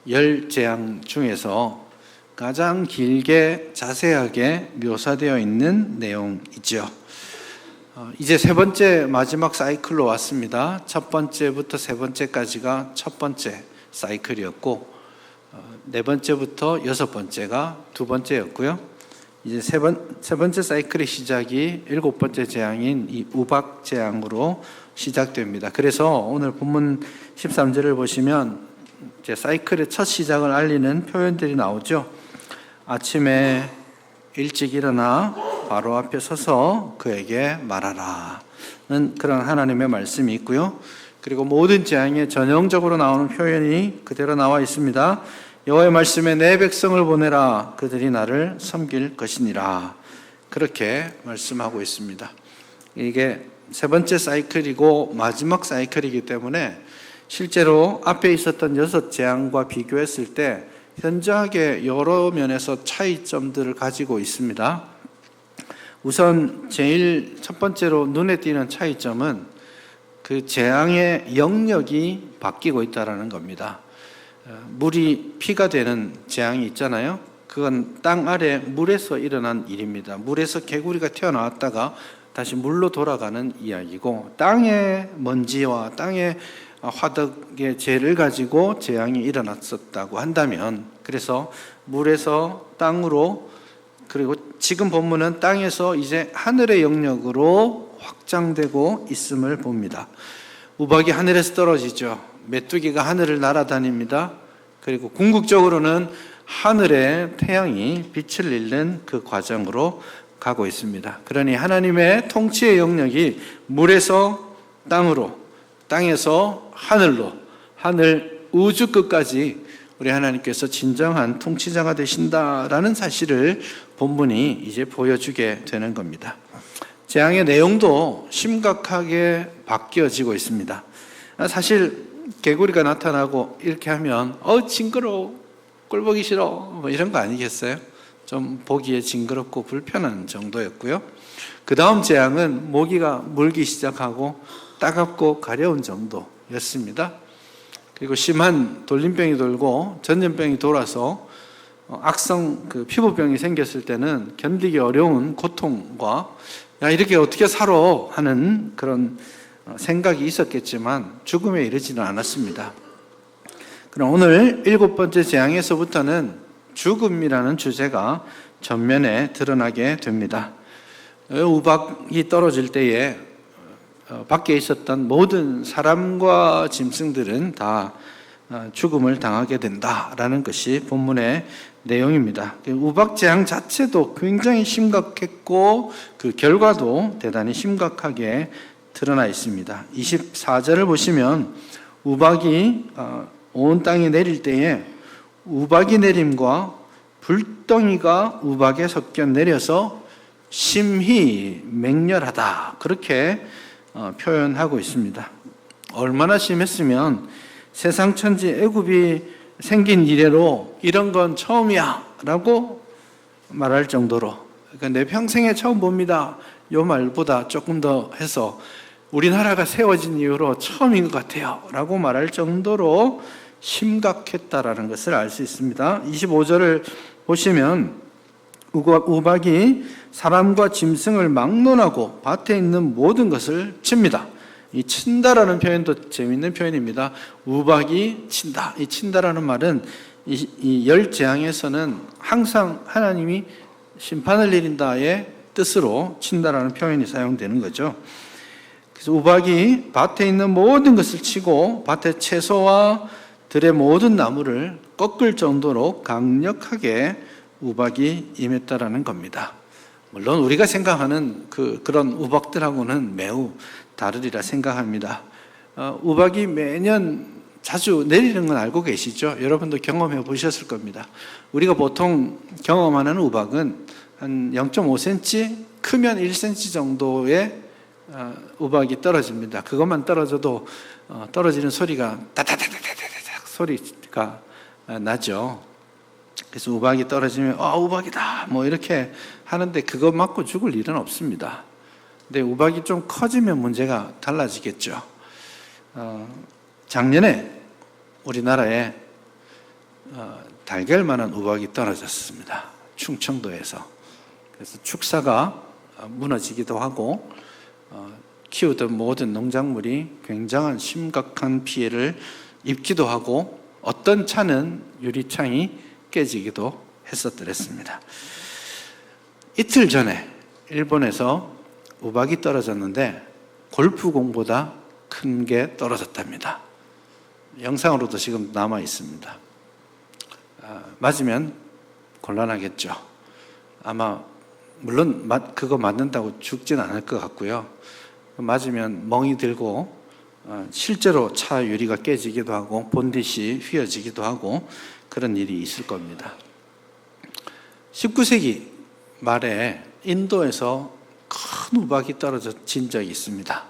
열 재앙 중에서 가장 길게 자세하게 묘사되어 있는 내용이죠. 이제 세 번째 마지막 사이클로 왔습니다. 첫 번째부터 세 번째까지가 첫 번째 사이클이었고, 네 번째부터 여섯 번째가 두 번째였고요. 이제 세 번째 사이클의 시작이 일곱 번째 재앙인 이 우박 재앙으로 시작됩니다. 그래서 오늘 본문 13절을 보시면 이제 사이클의 첫 시작을 알리는 표현들이 나오죠. 아침에 일찍 일어나 바로 앞에 서서 그에게 말하라는 그런 하나님의 말씀이 있고요. 그리고 모든 재앙에 전형적으로 나오는 표현이 그대로 나와 있습니다. 여호와의 말씀에 내 백성을 보내라, 그들이 나를 섬길 것이니라. 그렇게 말씀하고 있습니다. 이게 세 번째 사이클이고 마지막 사이클이기 때문에 실제로 앞에 있었던 여섯 재앙과 비교했을 때 현저하게 여러 면에서 차이점들을 가지고 있습니다. 우선 제일 첫 번째로 눈에 띄는 차이점은 그 재앙의 영역이 바뀌고 있다는 겁니다. 물이 피가 되는 재앙이 있잖아요. 그건 땅 아래 물에서 일어난 일입니다. 물에서 개구리가 튀어나왔다가 다시 물로 돌아가는 이야기고, 땅의 먼지와 땅의 화덕의 재를 가지고 재앙이 일어났었다고 한다면, 그래서 물에서 땅으로, 그리고 지금 본문은 땅에서 이제 하늘의 영역으로 확장되고 있음을 봅니다. 우박이 하늘에서 떨어지죠. 메뚜기가 하늘을 날아다닙니다. 그리고 궁극적으로는 하늘에 태양이 빛을 잃는 그 과정으로 가고 있습니다. 그러니 하나님의 통치의 영역이 물에서 땅으로, 땅에서 하늘로, 하늘 우주 끝까지 우리 하나님께서 진정한 통치자가 되신다라는 사실을 본문이 이제 보여주게 되는 겁니다. 재앙의 내용도 심각하게 바뀌어지고 있습니다. 사실 개구리가 나타나고 이렇게 하면 징그러워, 꼴보기 싫어, 뭐 이런 거 아니겠어요? 좀 보기에 징그럽고 불편한 정도였고요. 그 다음 재앙은 모기가 물기 시작하고 따갑고 가려운 정도였습니다. 그리고 심한 돌림병이 돌고 전염병이 돌아서 악성 피부병이 생겼을 때는 견디기 어려운 고통과 야, 이렇게 어떻게 살아 하는 그런 생각이 있었겠지만 죽음에 이르지는 않았습니다. 그럼 오늘 일곱 번째 재앙에서부터는 죽음이라는 주제가 전면에 드러나게 됩니다. 우박이 떨어질 때에 밖에 있었던 모든 사람과 짐승들은 다 죽음을 당하게 된다라는 것이 본문의 내용입니다. 우박 재앙 자체도 굉장히 심각했고 그 결과도 대단히 심각하게 드러나 있습니다. 24절을 보시면 우박이 온 땅에 내릴 때에 우박이 내림과 불덩이가 우박에 섞여 내려서 심히 맹렬하다, 그렇게 표현하고 있습니다. 얼마나 심했으면 세상 천지 애굽이 생긴 이래로 이런 건 처음이야 라고 말할 정도로, 그러니까 내 평생에 처음 봅니다, 요 말보다 조금 더 해서 우리나라가 세워진 이후로 처음인 것 같아요 라고 말할 정도로 심각했다라는 것을 알 수 있습니다. 25절을 보시면 우박이 사람과 짐승을 막론하고 밭에 있는 모든 것을 칩니다. 이 친다라는 표현도 재미있는 표현입니다. 우박이 친다. 이 친다라는 말은 이 열 재앙에서는 항상 하나님이 심판을 내린다의 뜻으로 친다라는 표현이 사용되는 거죠. 그래서 우박이 밭에 있는 모든 것을 치고 밭의 채소와 들의 모든 나무를 꺾을 정도로 강력하게 우박이 임했다라는 겁니다. 물론 우리가 생각하는 그런 우박들하고는 매우 다르리라 생각합니다. 우박이 매년 자주 내리는 건 알고 계시죠? 여러분도 경험해 보셨을 겁니다. 우리가 보통 경험하는 우박은 한 0.5cm, 크면 1cm 정도의 우박이 떨어집니다. 그것만 떨어져도 떨어지는 소리가 따다다다다다닥 소리가 나죠. 그래서 우박이 떨어지면 우박이다 뭐 이렇게 하는데 그거 맞고 죽을 일은 없습니다. 근데 우박이 좀 커지면 문제가 달라지겠죠. 작년에 우리나라에 달걀만한 우박이 떨어졌습니다. 충청도에서. 그래서 축사가 무너지기도 하고 키우던 모든 농작물이 굉장한 심각한 피해를 입기도 하고 어떤 차는 유리창이 깨지기도 했었더랬습니다. 이틀 전에 일본에서 우박이 떨어졌는데 골프공보다 큰 게 떨어졌답니다. 영상으로도 지금 남아 있습니다. 맞으면 곤란하겠죠. 아마 물론 그거 맞는다고 죽진 않을 것 같고요. 맞으면 멍이 들고 실제로 차 유리가 깨지기도 하고 본닛이 휘어지기도 하고 그런 일이 있을 겁니다. 19세기 말에 인도에서 큰 우박이 떨어진 적이 있습니다.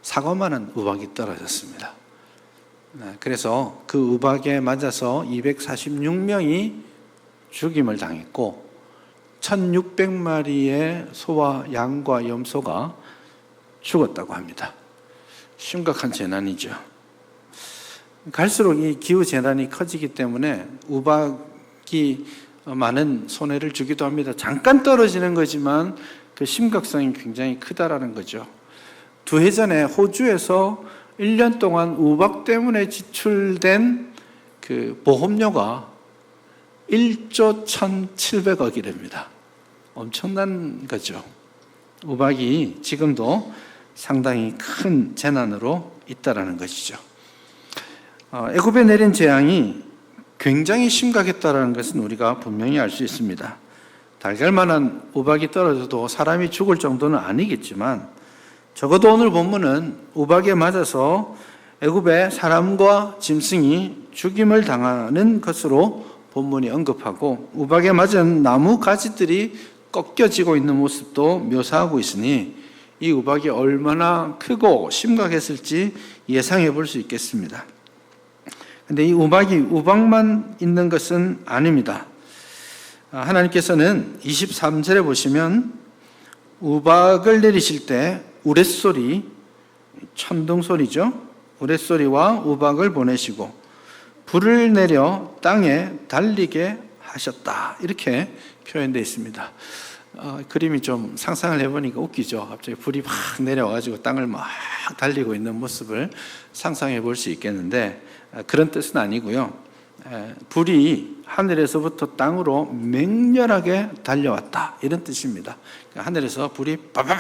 사과만한 우박이 떨어졌습니다. 그래서 그 우박에 맞아서 246명이 죽임을 당했고 1600마리의 소와 양과 염소가 죽었다고 합니다. 심각한 재난이죠. 갈수록 이 기후재난이 커지기 때문에 우박이 많은 손해를 주기도 합니다. 잠깐 떨어지는 거지만 그 심각성이 굉장히 크다라는 거죠. 2해 전에 호주에서 1년 동안 우박 때문에 지출된 그 보험료가 1조 1,700억이랍니다. 엄청난 거죠. 우박이 지금도 상당히 큰 재난으로 있다라는 것이죠. 애굽에 내린 재앙이 굉장히 심각했다라는 것은 우리가 분명히 알 수 있습니다. 달걀만한 우박이 떨어져도 사람이 죽을 정도는 아니겠지만 적어도 오늘 본문은 우박에 맞아서 애굽의 사람과 짐승이 죽임을 당하는 것으로 본문이 언급하고 우박에 맞은 나무 가지들이 꺾여지고 있는 모습도 묘사하고 있으니 이 우박이 얼마나 크고 심각했을지 예상해 볼 수 있겠습니다. 그런데 이 우박만 있는 것은 아닙니다. 하나님께서는 23절에 보시면 우박을 내리실 때 우레소리, 천둥소리죠. 우레소리와 우박을 보내시고 불을 내려 땅에 달리게 하셨다. 이렇게 표현되어 있습니다. 그림이 좀 상상을 해보니까 웃기죠. 갑자기 불이 막 내려와가지고 땅을 막 달리고 있는 모습을 상상해 볼 수 있겠는데 그런 뜻은 아니고요. 불이 하늘에서부터 땅으로 맹렬하게 달려왔다 이런 뜻입니다. 하늘에서 불이 빠바박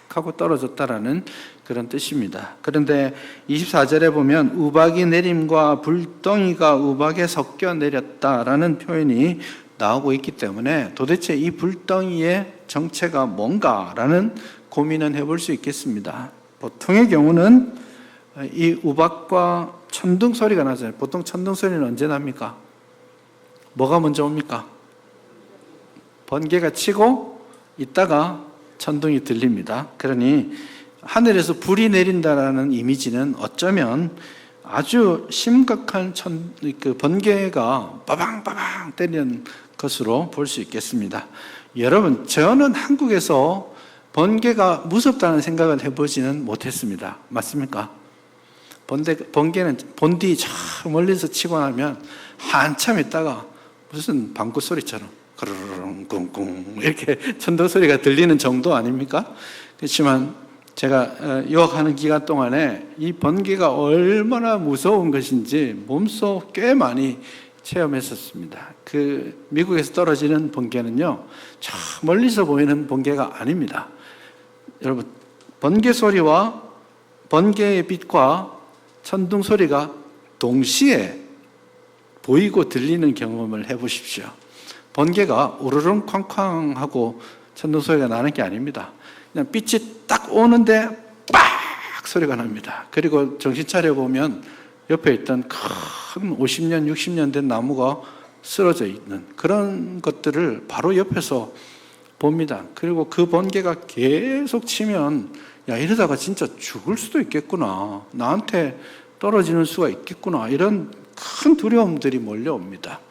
하고 떨어졌다라는 그런 뜻입니다. 그런데 24절에 보면 우박이 내림과 불덩이가 우박에 섞여 내렸다라는 표현이 나오고 있기 때문에 도대체 이 불덩이의 정체가 뭔가라는 고민은 해볼 수 있겠습니다. 보통의 경우는 이 우박과 천둥 소리가 나잖아요. 보통 천둥 소리는 언제 납니까? 뭐가 먼저 옵니까? 번개가 치고 있다가 천둥이 들립니다. 그러니 하늘에서 불이 내린다라는 이미지는 어쩌면 아주 심각한 번개가 빠방빠방 때리는 것으로 볼 수 있겠습니다. 여러분, 저는 한국에서 번개가 무섭다는 생각을 해보지는 못했습니다. 맞습니까? 번개는 본디 저 멀리서 치고 나면 한참 있다가 무슨 방구 소리처럼 그르릉 꿍꿍 이렇게 천둥 소리가 들리는 정도 아닙니까? 그렇지만 제가 유학하는 기간 동안에 이 번개가 얼마나 무서운 것인지 몸소 꽤 많이 체험했었습니다. 그 미국에서 떨어지는 번개는요, 저 멀리서 보이는 번개가 아닙니다. 여러분, 번개 소리와 번개의 빛과 천둥 소리가 동시에 보이고 들리는 경험을 해보십시오. 번개가 우르릉 쾅쾅 하고 천둥 소리가 나는 게 아닙니다. 그냥 빛이 딱 오는데 빡 소리가 납니다. 그리고 정신 차려 보면 옆에 있던 큰 50년, 60년 된 나무가 쓰러져 있는 그런 것들을 바로 옆에서 봅니다. 그리고 그 번개가 계속 치면 야, 이러다가 진짜 죽을 수도 있겠구나. 나한테 떨어지는 수가 있겠구나. 이런 큰 두려움들이 몰려옵니다.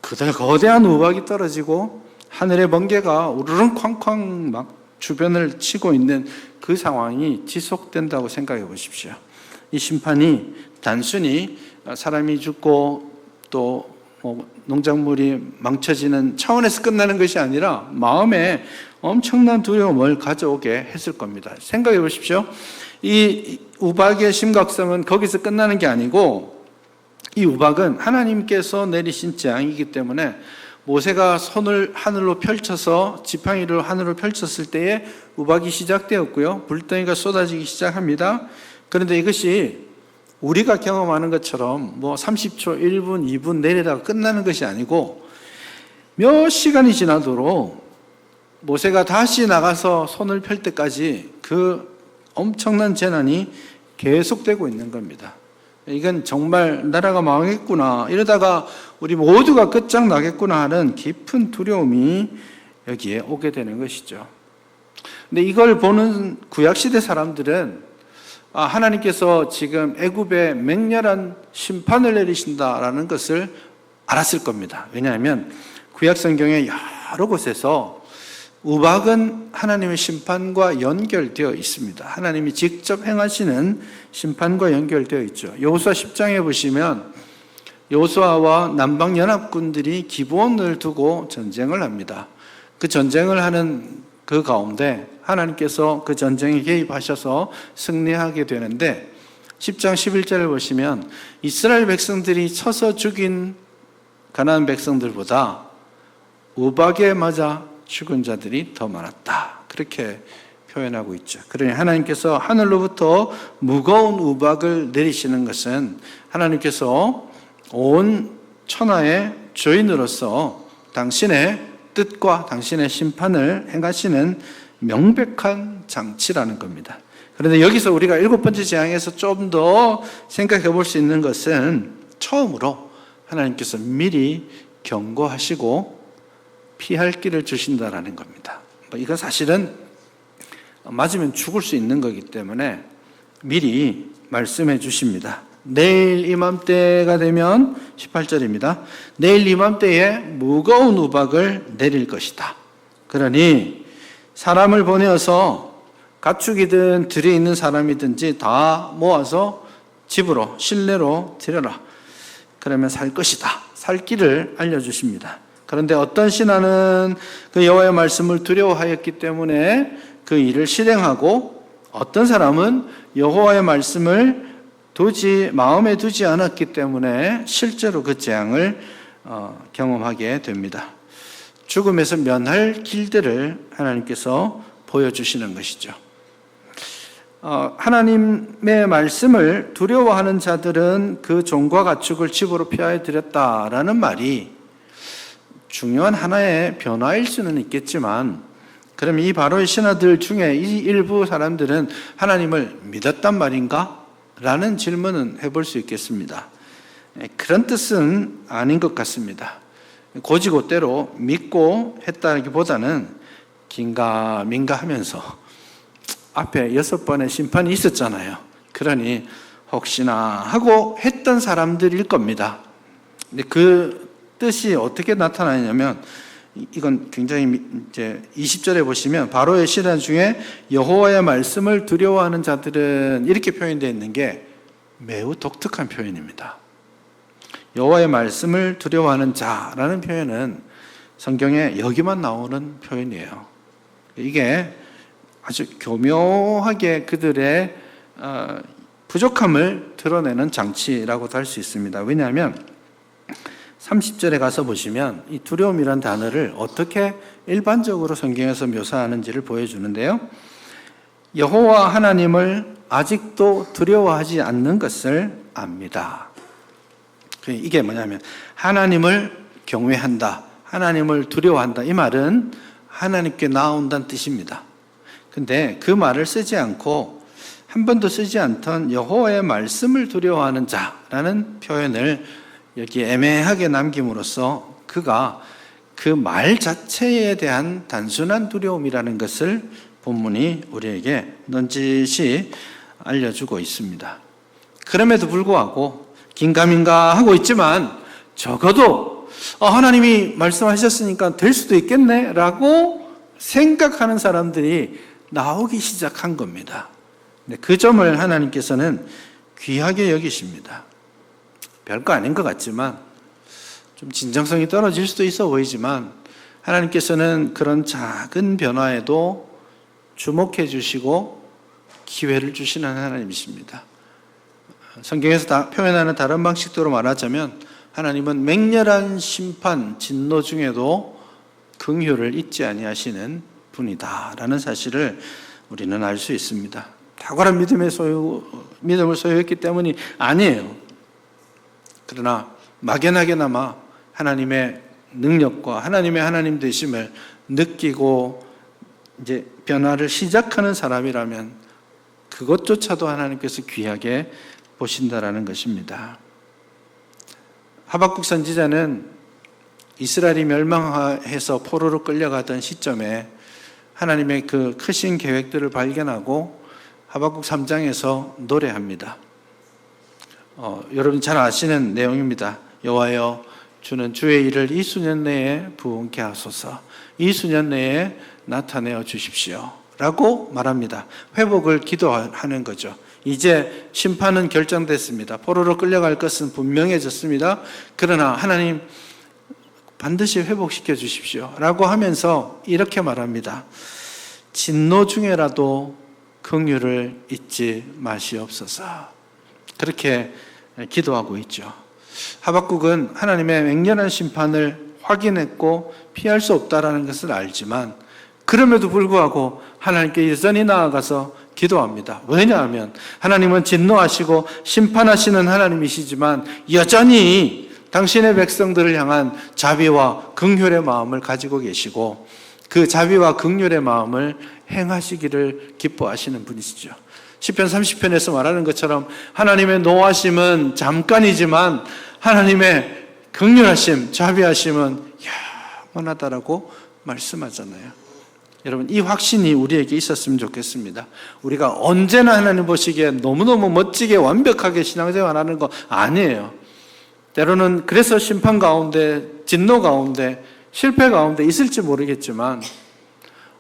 그들 거대한 우박이 떨어지고 하늘의 번개가 우르릉 쾅쾅 막 주변을 치고 있는 그 상황이 지속된다고 생각해 보십시오. 이 심판이 단순히 사람이 죽고 또 농작물이 망쳐지는 차원에서 끝나는 것이 아니라 마음에 엄청난 두려움을 가져오게 했을 겁니다. 생각해 보십시오. 이 우박의 심각성은 거기서 끝나는 게 아니고 이 우박은 하나님께서 내리신 재앙이기 때문에 모세가 손을 하늘로 펼쳐서 지팡이를 하늘로 펼쳤을 때에 우박이 시작되었고요. 불덩이가 쏟아지기 시작합니다. 그런데 이것이 우리가 경험하는 것처럼 30초, 1분, 2분 내리다가 끝나는 것이 아니고 몇 시간이 지나도록 모세가 다시 나가서 손을 펼 때까지 그 엄청난 재난이 계속되고 있는 겁니다. 이건 정말 나라가 망했구나, 이러다가 우리 모두가 끝장나겠구나 하는 깊은 두려움이 여기에 오게 되는 것이죠. 근데 이걸 보는 구약시대 사람들은 하나님께서 지금 애굽에 맹렬한 심판을 내리신다라는 것을 알았을 겁니다. 왜냐하면 구약 성경의 여러 곳에서 우박은 하나님의 심판과 연결되어 있습니다. 하나님이 직접 행하시는 심판과 연결되어 있죠. 여호수아 10장에 보시면 여호수아와 남방연합군들이 기브온을 두고 전쟁을 합니다. 그 전쟁을 하는 그 가운데 하나님께서 그 전쟁에 개입하셔서 승리하게 되는데 10장 11절을 보시면 이스라엘 백성들이 쳐서 죽인 가나안 백성들보다 우박에 맞아 죽은 자들이 더 많았다, 그렇게 표현하고 있죠. 그러니 하나님께서 하늘로부터 무거운 우박을 내리시는 것은 하나님께서 온 천하의 주인으로서 당신의 뜻과 당신의 심판을 행하시는 명백한 장치라는 겁니다. 그런데 여기서 우리가 7번째 재앙에서 좀 더 생각해 볼 수 있는 것은 처음으로 하나님께서 미리 경고하시고 피할 길을 주신다라는 겁니다. 이건 사실은 맞으면 죽을 수 있는 거기 때문에 미리 말씀해 주십니다. 내일 이맘때가 되면 18절입니다. 내일 이맘때에 무거운 우박을 내릴 것이다. 그러니 사람을 보내어서 가축이든 들에 있는 사람이든지 다 모아서 집으로 실내로 들여라. 그러면 살 것이다. 살 길을 알려주십니다. 그런데 어떤 신하는 그 여호와의 말씀을 두려워하였기 때문에 그 일을 실행하고, 어떤 사람은 여호와의 말씀을 마음에 두지 않았기 때문에 실제로 그 재앙을 경험하게 됩니다. 죽음에서 면할 길들을 하나님께서 보여주시는 것이죠. 하나님의 말씀을 두려워하는 자들은 그 종과 가축을 집으로 피하여 드렸다라는 말이 중요한 하나의 변화일 수는 있겠지만, 그럼 이 바로의 신하들 중에 이 일부 사람들은 하나님을 믿었단 말인가? 라는 질문은 해볼 수 있겠습니다. 그런 뜻은 아닌 것 같습니다. 고지고대로 믿고 했다기보다는 긴가민가 하면서 앞에 6번의 심판이 있었잖아요. 그러니 혹시나 하고 했던 사람들일 겁니다. 근데 그 뜻이 어떻게 나타나냐면, 이건 굉장히 이제 20절에 보시면 바로의 신하 중에 여호와의 말씀을 두려워하는 자들은 이렇게 표현되어 있는 게 매우 독특한 표현입니다. 여호와의 말씀을 두려워하는 자라는 표현은 성경에 여기만 나오는 표현이에요. 이게 아주 교묘하게 그들의 부족함을 드러내는 장치라고도 할 수 있습니다. 왜냐하면 30절에 가서 보시면 이 두려움이란 단어를 어떻게 일반적으로 성경에서 묘사하는지를 보여주는데요. 여호와 하나님을 아직도 두려워하지 않는 것을 압니다. 이게 뭐냐면 하나님을 경외한다, 하나님을 두려워한다, 이 말은 하나님께 나온다는 뜻입니다. 근데 그 말을 쓰지 않고 한 번도 쓰지 않던 여호와의 말씀을 두려워하는 자라는 표현을 여기 애매하게 남김으로써 그가 그 말 자체에 대한 단순한 두려움이라는 것을 본문이 우리에게 넌지시 알려주고 있습니다. 그럼에도 불구하고 긴가민가 하고 있지만 적어도 하나님이 말씀하셨으니까 될 수도 있겠네 라고 생각하는 사람들이 나오기 시작한 겁니다. 그 점을 하나님께서는 귀하게 여기십니다. 별거 아닌 것 같지만 좀 진정성이 떨어질 수도 있어 보이지만 하나님께서는 그런 작은 변화에도 주목해 주시고 기회를 주시는 하나님이십니다. 성경에서 표현하는 다른 방식대로 말하자면 하나님은 맹렬한 심판, 진노 중에도 긍휼을 잊지 아니하시는 분이다라는 사실을 우리는 알 수 있습니다. 탁월한 믿음을 소유했기 때문이 아니에요. 그러나 막연하게나마 하나님의 능력과 하나님의 하나님 되심을 느끼고 이제 변화를 시작하는 사람이라면 그것조차도 하나님께서 귀하게 보신다라는 것입니다. 하박국 선지자는 이스라엘이 멸망해서 포로로 끌려가던 시점에 하나님의 그 크신 계획들을 발견하고 하박국 3장에서 노래합니다. 여러분 잘 아시는 내용입니다. 여호와여, 주는 주의 일을 이 수년 내에 부응케 하소서. 이 수년 내에 나타내어 주십시오 라고 말합니다. 회복을 기도하는 거죠. 이제 심판은 결정됐습니다. 포로로 끌려갈 것은 분명해졌습니다. 그러나 하나님 반드시 회복시켜 주십시오 라고 하면서 이렇게 말합니다. 진노 중에라도 긍휼을 잊지 마시옵소서. 그렇게 기도하고 있죠. 하박국은 하나님의 맹렬한 심판을 확인했고 피할 수 없다라는 것을 알지만 그럼에도 불구하고 하나님께 여전히 나아가서 기도합니다. 왜냐하면 하나님은 진노하시고 심판하시는 하나님이시지만 여전히 당신의 백성들을 향한 자비와 긍휼의 마음을 가지고 계시고 그 자비와 긍휼의 마음을 행하시기를 기뻐하시는 분이시죠. 시편 30편에서 말하는 것처럼 하나님의 노하심은 잠깐이지만 하나님의 긍휼하심, 자비하심은 영원하다라고 말씀하잖아요. 여러분, 이 확신이 우리에게 있었으면 좋겠습니다. 우리가 언제나 하나님 보시기에 너무너무 멋지게 완벽하게 신앙생활하는 거 아니에요. 때로는 그래서 심판 가운데, 진노 가운데, 실패 가운데 있을지 모르겠지만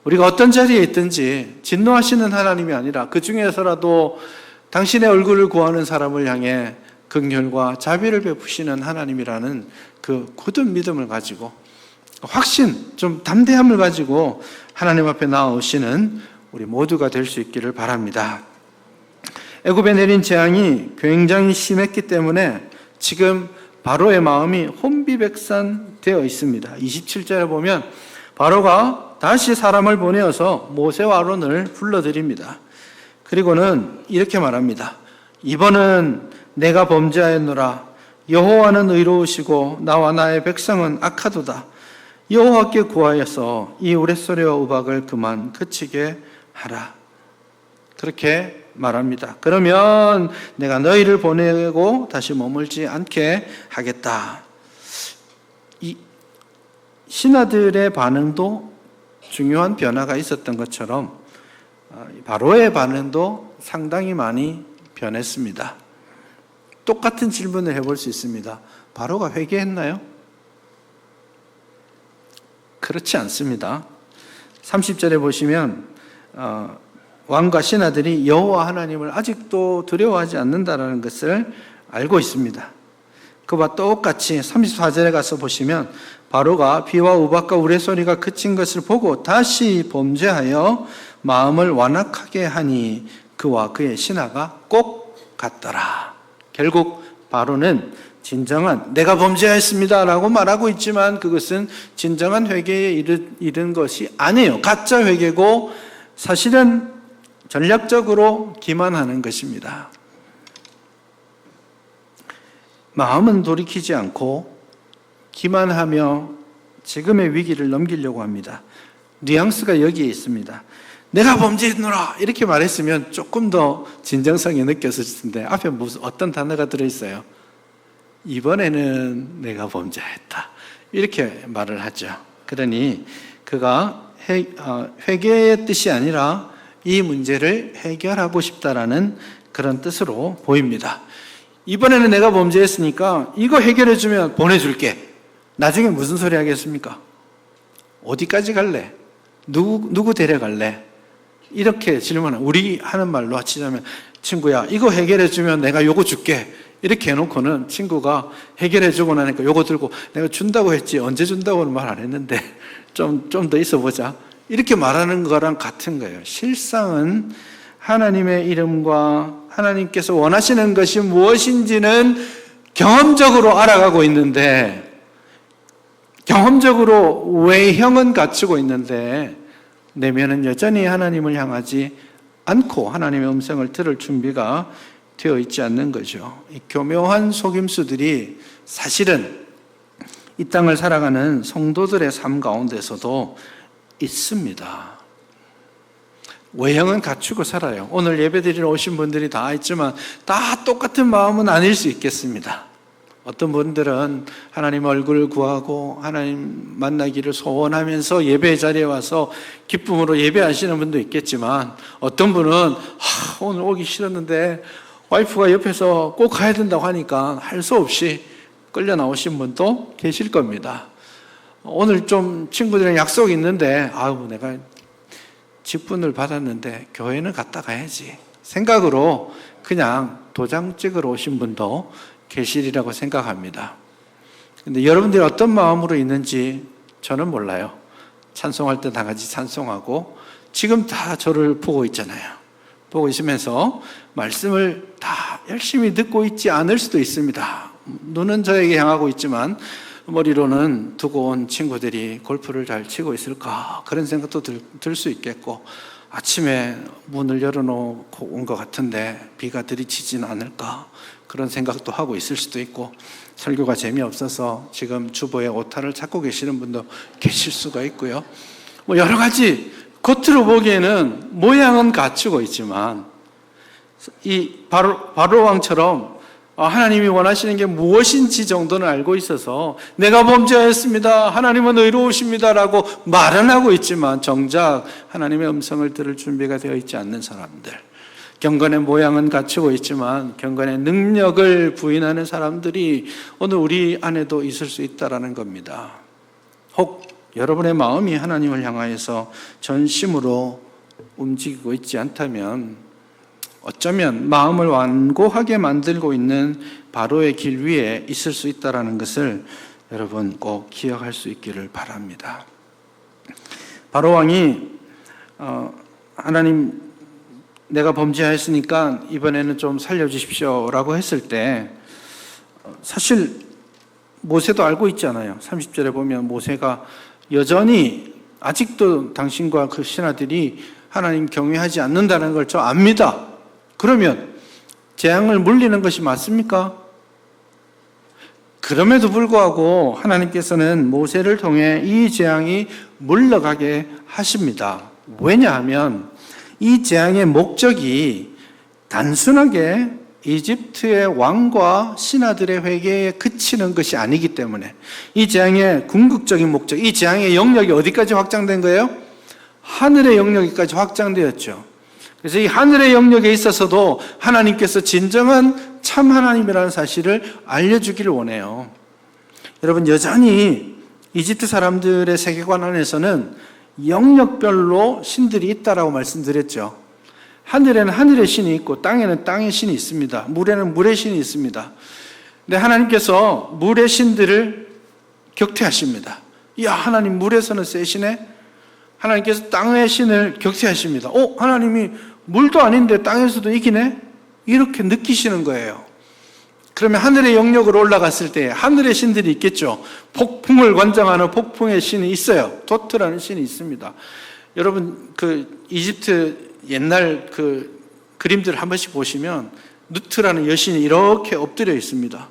우리가 어떤 자리에 있든지 진노하시는 하나님이 아니라 그 중에서라도 당신의 얼굴을 구하는 사람을 향해 긍휼과 자비를 베푸시는 하나님이라는 그 굳은 믿음을 가지고 확신, 좀 담대함을 가지고 하나님 앞에 나아오시는 우리 모두가 될 수 있기를 바랍니다. 애굽에 내린 재앙이 굉장히 심했기 때문에 지금 바로의 마음이 혼비백산되어 있습니다. 27절에 보면 바로가 다시 사람을 보내어서 모세와 아론을 불러들입니다. 그리고는 이렇게 말합니다. 이번은 내가 범죄하였노라. 여호와는 의로우시고 나와 나의 백성은 악하도다. 여호와께 구하여서 이 우레소리와 우박을 그만 그치게 하라. 그렇게 말합니다. 그러면 내가 너희를 보내고 다시 머물지 않게 하겠다. 이 신하들의 반응도 중요한 변화가 있었던 것처럼 바로의 반응도 상당히 많이 변했습니다. 똑같은 질문을 해볼 수 있습니다. 바로가 회개했나요? 그렇지 않습니다. 30절에 보시면 왕과 신하들이 여호와 하나님을 아직도 두려워하지 않는다는 것을 알고 있습니다. 그와 똑같이 34절에 가서 보시면 바로가 비와 우박과 우레소리가 그친 것을 보고 다시 범죄하여 마음을 완악하게 하니 그와 그의 신하가 꼭 같더라. 결국 바로는 진정한 내가 범죄하였습니다 라고 말하고 있지만 그것은 진정한 회개에 이른 것이 아니에요. 가짜 회개고 사실은 전략적으로 기만하는 것입니다. 마음은 돌이키지 않고 기만하며 지금의 위기를 넘기려고 합니다. 뉘앙스가 여기에 있습니다. 내가 범죄했노라 이렇게 말했으면 조금 더 진정성이 느껴졌을 텐데 앞에 어떤 단어가 들어있어요? 이번에는 내가 범죄했다 이렇게 말을 하죠. 그러니 그가 회개의 뜻이 아니라 이 문제를 해결하고 싶다라는 그런 뜻으로 보입니다. 이번에는 내가 범죄했으니까 이거 해결해주면 보내줄게. 나중에 무슨 소리 하겠습니까? 어디까지 갈래? 누구 데려갈래? 이렇게 질문하는, 우리 하는 말로 하치자면 친구야 이거 해결해주면 내가 요거 줄게. 이렇게 해놓고는 친구가 해결해주고 나니까 요거 들고 내가 준다고 했지 언제 준다고는 말 안 했는데 좀 더 있어보자. 이렇게 말하는 거랑 같은 거예요. 실상은 하나님의 이름과 하나님께서 원하시는 것이 무엇인지는 경험적으로 알아가고 있는데, 경험적으로 외형은 갖추고 있는데 내면은 여전히 하나님을 향하지 않고 하나님의 음성을 들을 준비가 되어 있지 않는 거죠. 이 교묘한 속임수들이 사실은 이 땅을 살아가는 성도들의 삶 가운데서도 있습니다. 외형은 갖추고 살아요. 오늘 예배드리러 오신 분들이 다 있지만 다 똑같은 마음은 아닐 수 있겠습니다. 어떤 분들은 하나님 얼굴을 구하고 하나님 만나기를 소원하면서 예배 자리에 와서 기쁨으로 예배하시는 분도 있겠지만, 어떤 분은 오늘 오기 싫었는데 와이프가 옆에서 꼭 가야 된다고 하니까 할 수 없이 끌려 나오신 분도 계실 겁니다. 오늘 좀 친구들이랑 약속이 있는데 내가 직분을 받았는데 교회는 갔다 가야지 생각으로 그냥 도장 찍으러 오신 분도 계시리라고 생각합니다. 근데 여러분들이 어떤 마음으로 있는지 저는 몰라요. 찬송할 때 다 같이 찬송하고 지금 다 저를 보고 있잖아요. 보고 있으면서 말씀을 다 열심히 듣고 있지 않을 수도 있습니다. 눈은 저에게 향하고 있지만 머리로는 두고 온 친구들이 골프를 잘 치고 있을까, 그런 생각도 들 수 있겠고, 아침에 문을 열어놓고 온 것 같은데 비가 들이치지는 않을까, 그런 생각도 하고 있을 수도 있고, 설교가 재미없어서 지금 주보에 오타를 찾고 계시는 분도 계실 수가 있고요. 여러 가지 겉으로 보기에는 모양은 갖추고 있지만 이 바로왕처럼 하나님이 원하시는 게 무엇인지 정도는 알고 있어서 내가 범죄하였습니다, 하나님은 의로우십니다라고 말은 하고 있지만 정작 하나님의 음성을 들을 준비가 되어 있지 않는 사람들, 경건의 모양은 갖추고 있지만 경건의 능력을 부인하는 사람들이 오늘 우리 안에도 있을 수 있다는 겁니다. 혹 여러분의 마음이 하나님을 향하여서 전심으로 움직이고 있지 않다면 어쩌면 마음을 완고하게 만들고 있는 바로의 길 위에 있을 수 있다는 것을 여러분 꼭 기억할 수 있기를 바랍니다. 바로 왕이 하나님 내가 범죄하였으니까 이번에는 좀 살려주십시오 라고 했을 때 사실 모세도 알고 있잖아요. 30절에 보면 모세가 여전히 아직도 당신과 그 신하들이 하나님 경외하지 않는다는 걸 저 압니다. 그러면 재앙을 물리는 것이 맞습니까? 그럼에도 불구하고 하나님께서는 모세를 통해 이 재앙이 물러가게 하십니다. 왜냐하면 이 재앙의 목적이 단순하게 이집트의 왕과 신하들의 회개에 그치는 것이 아니기 때문에 이 재앙의 궁극적인 목적, 이 재앙의 영역이 어디까지 확장된 거예요? 하늘의 영역까지 확장되었죠. 그래서 이 하늘의 영역에 있어서도 하나님께서 진정한 참 하나님이라는 사실을 알려주기를 원해요. 여러분, 여전히 이집트 사람들의 세계관 안에서는 영역별로 신들이 있다라고 말씀드렸죠. 하늘에는 하늘의 신이 있고 땅에는 땅의 신이 있습니다. 물에는 물의 신이 있습니다. 근데 하나님께서 물의 신들을 격퇴하십니다. 이야, 하나님 물에서는 세시네? 하나님께서 땅의 신을 격퇴하십니다. 하나님이 물도 아닌데 땅에서도 이기네? 이렇게 느끼시는 거예요. 그러면 하늘의 영역으로 올라갔을 때 하늘의 신들이 있겠죠. 폭풍을 관장하는 폭풍의 신이 있어요. 토트라는 신이 있습니다. 여러분, 그 이집트 옛날 그 그림들 한 번씩 보시면 누트라는 여신이 이렇게 엎드려 있습니다.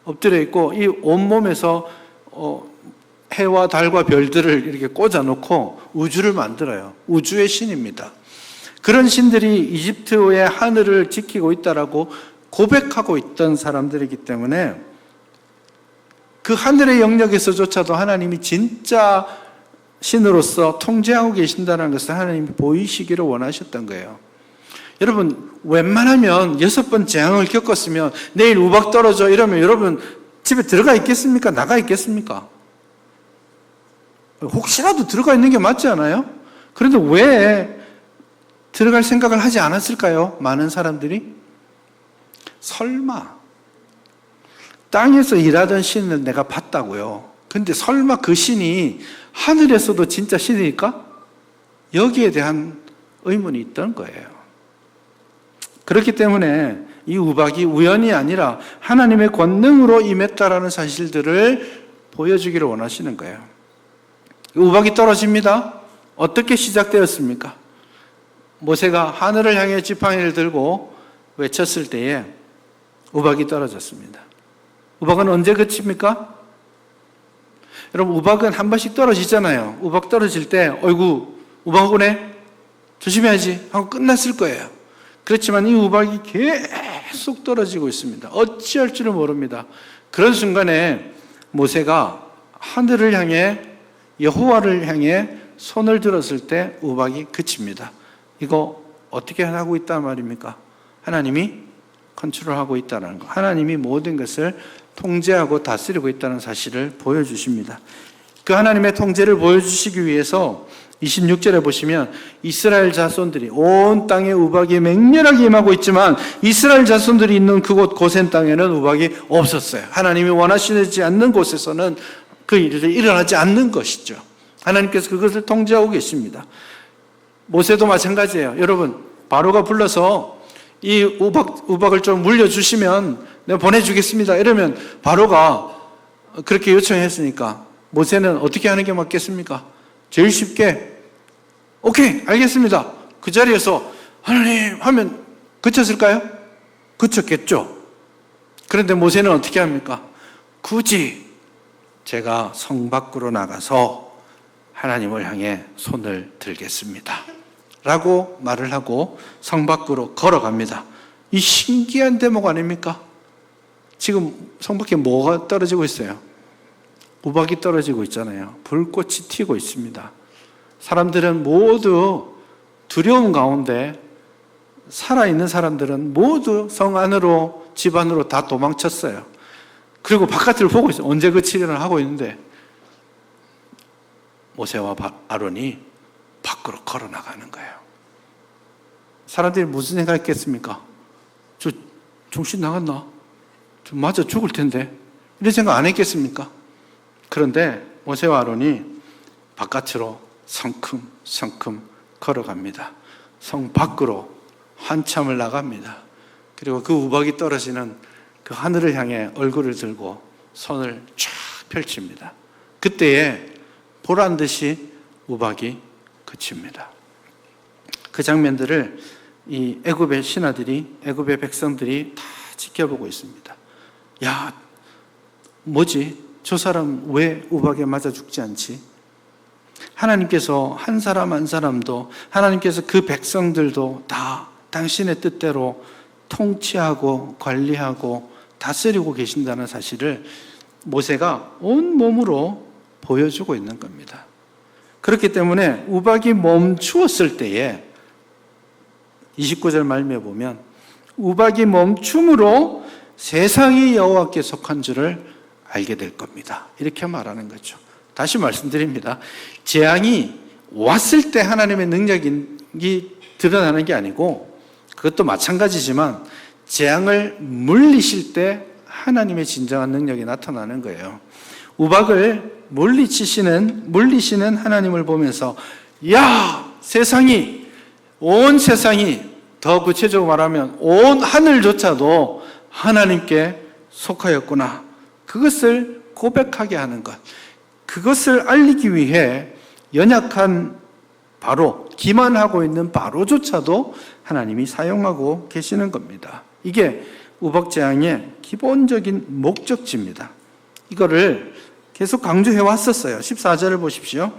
엎드려 있고 이 온몸에서 해와 달과 별들을 이렇게 꽂아 놓고 우주를 만들어요. 우주의 신입니다. 그런 신들이 이집트의 하늘을 지키고 있다라고 고백하고 있던 사람들이기 때문에 그 하늘의 영역에서조차도 하나님이 진짜 신으로서 통제하고 계신다는 것을 하나님이 보이시기를 원하셨던 거예요. 여러분, 웬만하면 6번 재앙을 겪었으면 내일 우박 떨어져 이러면 여러분 집에 들어가 있겠습니까? 나가 있겠습니까? 혹시라도 들어가 있는 게 맞지 않아요? 그런데 왜 들어갈 생각을 하지 않았을까요? 많은 사람들이 설마 땅에서 일하던 신을 내가 봤다고요. 근데 설마 그 신이 하늘에서도 진짜 신일까? 여기에 대한 의문이 있던 거예요. 그렇기 때문에 이 우박이 우연이 아니라 하나님의 권능으로 임했다라는 사실들을 보여주기를 원하시는 거예요. 우박이 떨어집니다. 어떻게 시작되었습니까? 모세가 하늘을 향해 지팡이를 들고 외쳤을 때에 우박이 떨어졌습니다. 우박은 언제 그칩니까? 여러분, 우박은 한 번씩 떨어지잖아요. 우박 떨어질 때 어이구 우박 오네? 조심해야지 하고 끝났을 거예요. 그렇지만 이 우박이 계속 떨어지고 있습니다. 어찌할 줄을 모릅니다. 그런 순간에 모세가 하늘을 향해 여호와를 향해 손을 들었을 때 우박이 그칩니다. 이거 어떻게 하고 있단 말입니까? 하나님이 컨트롤하고 있다는 거. 하나님이 모든 것을 통제하고 다스리고 있다는 사실을 보여주십니다. 그 하나님의 통제를 보여주시기 위해서 26절에 보시면 이스라엘 자손들이 온 땅에 우박이 맹렬하게 임하고 있지만 이스라엘 자손들이 있는 그곳 고센 땅에는 우박이 없었어요. 하나님이 원하시지 않는 곳에서는 그 일이 일어나지 않는 것이죠. 하나님께서 그것을 통제하고 계십니다. 모세도 마찬가지예요. 여러분, 바로가 불러서 이 우박을 좀 물려주시면 내가 보내주겠습니다. 이러면 바로가 그렇게 요청했으니까 모세는 어떻게 하는 게 맞겠습니까? 제일 쉽게 오케이 알겠습니다. 그 자리에서 하나님 하면 그쳤을까요? 그쳤겠죠. 그런데 모세는 어떻게 합니까? 굳이 제가 성 밖으로 나가서 하나님을 향해 손을 들겠습니다 라고 말을 하고 성 밖으로 걸어갑니다. 이 신기한 대목 아닙니까? 지금 성 밖에 뭐가 떨어지고 있어요? 우박이 떨어지고 있잖아요. 불꽃이 튀고 있습니다. 사람들은 모두 두려움 가운데, 살아있는 사람들은 모두 성 안으로, 집 안으로 다 도망쳤어요. 그리고 바깥을 보고 있어요. 언제 그치려나 하고 있는데 모세와 아론이 밖으로 걸어 나가는 거예요. 사람들이 무슨 생각했겠습니까? 저 정신 나갔나? 저 맞아 죽을 텐데. 이런 생각 안 했겠습니까? 그런데 모세와 아론이 바깥으로 성큼성큼 걸어갑니다. 성 밖으로 한참을 나갑니다. 그리고 그 우박이 떨어지는 그 하늘을 향해 얼굴을 들고 손을 쫙 펼칩니다. 그때에 보란 듯이 우박이 그칩니다. 그 장면들을 이 애굽의 신하들이, 애굽의 백성들이 다 지켜보고 있습니다. 야, 뭐지? 저 사람 왜 우박에 맞아 죽지 않지? 하나님께서 한 사람 한 사람도, 하나님께서 그 백성들도 다 당신의 뜻대로 통치하고 관리하고 다스리고 계신다는 사실을 모세가 온 몸으로 보여주고 있는 겁니다. 그렇기 때문에 우박이 멈추었을 때에 29절 말미에 보면 우박이 멈춤으로 세상이 여호와께 속한 줄을 알게 될 겁니다. 이렇게 말하는 거죠. 다시 말씀드립니다. 재앙이 왔을 때 하나님의 능력이 드러나는 게 아니고, 그것도 마찬가지지만 재앙을 물리실 때 하나님의 진정한 능력이 나타나는 거예요. 우박을 물리시는 하나님을 보면서 야, 온 세상이, 더 구체적으로 말하면 온 하늘조차도 하나님께 속하였구나. 그것을 고백하게 하는 것, 그것을 알리기 위해 연약한 바로, 기만하고 있는 바로조차도 하나님이 사용하고 계시는 겁니다. 이게 우박재앙의 기본적인 목적지입니다. 이거를 계속 강조해 왔었어요. 14절을 보십시오.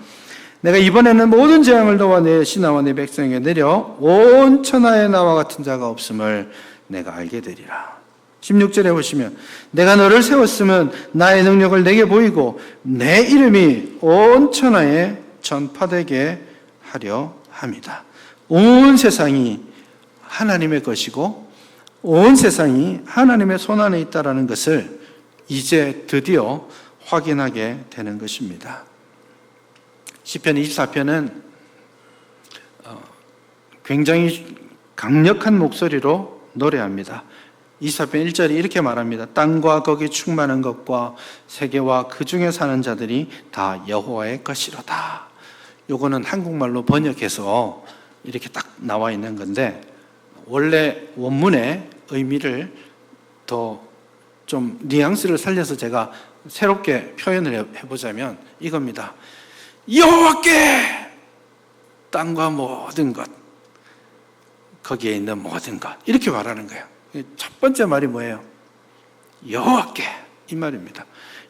내가 이번에는 모든 재앙을 너와 내 신하와 내 백성에게 내려 온 천하에 나와 같은 자가 없음을 내가 알게 되리라. 16절에 보시면 내가 너를 세웠으면 나의 능력을 내게 보이고 내 이름이 온 천하에 전파되게 하려 함이다. 온 세상이 하나님의 것이고 온 세상이 하나님의 손안에 있다는 것을 이제 드디어 확인하게 되는 것입니다. 시편 24편은 굉장히 강력한 목소리로 노래합니다. 24편 1절이 이렇게 말합니다. 땅과 거기 충만한 것과 세계와 그 중에 사는 자들이 다 여호와의 것이로다. 요거는 한국말로 번역해서 이렇게 딱 나와 있는 건데, 원래 원문의 의미를 더 좀 뉘앙스를 살려서 제가 새롭게 표현을 해보자면 이겁니다. 여호와께 땅과 모든 것, 거기에 있는 모든 것, 이렇게 말하는 거예요. 첫 번째 말이 뭐예요? 여호와께, 이 말입니다.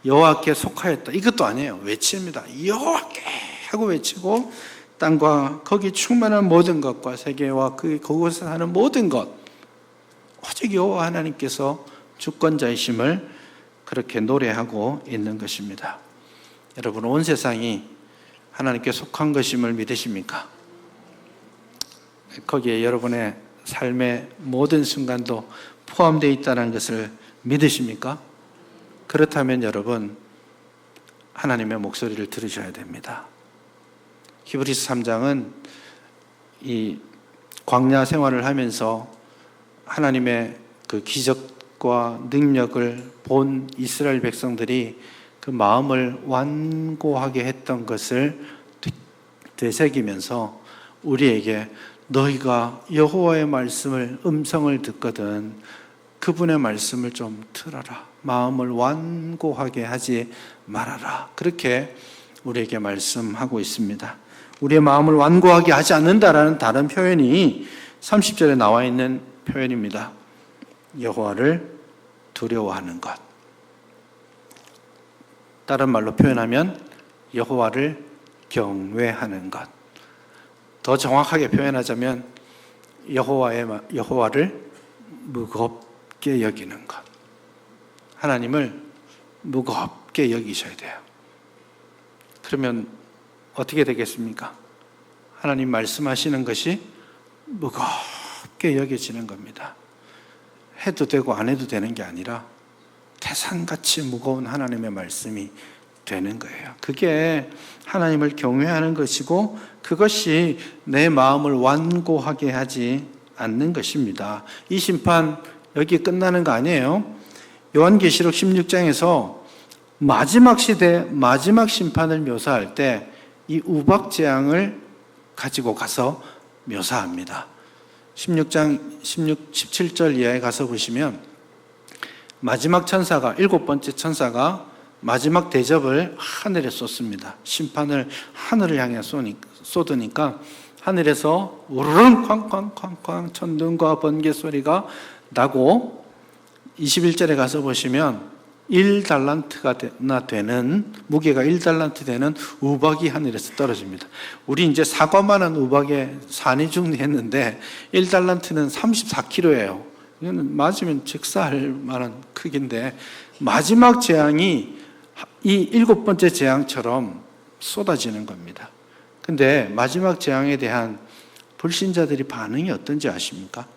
여호와께 속하였다, 이것도 아니에요. 외칩니다. 여호와께 하고 외치고, 땅과 거기 충만한 모든 것과 세계와 그곳에 사는 모든 것, 오직 여호와 하나님께서 주권자이심을 그렇게 노래하고 있는 것입니다. 여러분, 온 세상이 하나님께 속한 것임을 믿으십니까? 거기에 여러분의 삶의 모든 순간도 포함되어 있다는 것을 믿으십니까? 그렇다면 여러분, 하나님의 목소리를 들으셔야 됩니다. 히브리서 3장은 이 광야 생활을 하면서 하나님의 그 기적과 능력을 본 이스라엘 백성들이 그 마음을 완고하게 했던 것을 되새기면서 우리에게 너희가 여호와의 말씀을, 음성을 듣거든 그분의 말씀을 좀 들어라, 마음을 완고하게 하지 말아라, 그렇게 우리에게 말씀하고 있습니다. 우리의 마음을 완고하게 하지 않는다라는 다른 표현이 30절에 나와 있는 표현입니다. 여호와를 두려워하는 것. 다른 말로 표현하면 여호와를 경외하는 것. 더 정확하게 표현하자면 여호와를 무겁게 여기는 것. 하나님을 무겁게 여기셔야 돼요. 그러면 어떻게 되겠습니까? 하나님 말씀하시는 것이 무겁게 여겨지는 겁니다. 해도 되고 안 해도 되는 게 아니라 태산같이 무거운 하나님의 말씀이 되는 거예요. 그게 하나님을 경외하는 것이고, 그것이 내 마음을 완고하게 하지 않는 것입니다. 이 심판 여기 끝나는 거 아니에요. 요한계시록 16장에서 마지막 시대 마지막 심판을 묘사할 때 이 우박 재앙을 가지고 가서 묘사합니다. 16장 17절 이하에 가서 보시면 마지막 천사가, 일곱 번째 천사가 마지막 대접을 하늘에 쏟습니다. 심판을 하늘을 향해 쏟으니까 하늘에서 우르릉 쾅쾅쾅쾅 천둥과 번개 소리가 나고, 21절에 가서 보시면 1달란트가 되는, 무게가 1달란트 되는 우박이 하늘에서 떨어집니다. 우리 이제 사과만한 우박에 산이 중리했는데 1달란트는 34kg예요. 이거는 맞으면 즉사할 만한 크기인데, 마지막 재앙이 이 일곱 번째 재앙처럼 쏟아지는 겁니다. 근데 마지막 재앙에 대한 불신자들이 반응이 어떤지 아십니까?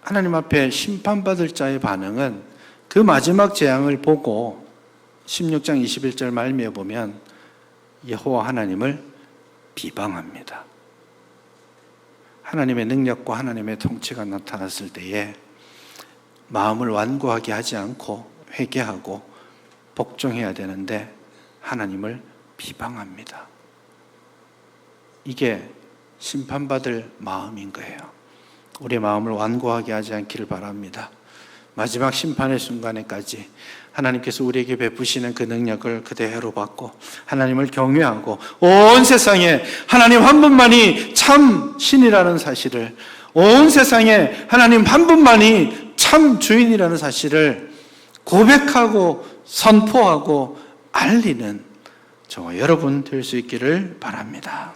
하나님 앞에 심판받을 자의 반응은 그 마지막 재앙을 보고 16장 21절 말미에 보면 여호와 하나님을 비방합니다. 하나님의 능력과 하나님의 통치가 나타났을 때에 마음을 완고하게 하지 않고 회개하고 복종해야 되는데 하나님을 비방합니다. 이게 심판받을 마음인 거예요. 우리의 마음을 완고하게 하지 않기를 바랍니다. 마지막 심판의 순간에까지 하나님께서 우리에게 베푸시는 그 능력을 그대로 받고 하나님을 경외하고, 온 세상에 하나님 한 분만이 참 신이라는 사실을, 온 세상에 하나님 한 분만이 참 주인이라는 사실을 고백하고 선포하고 알리는 저와 여러분 될 수 있기를 바랍니다.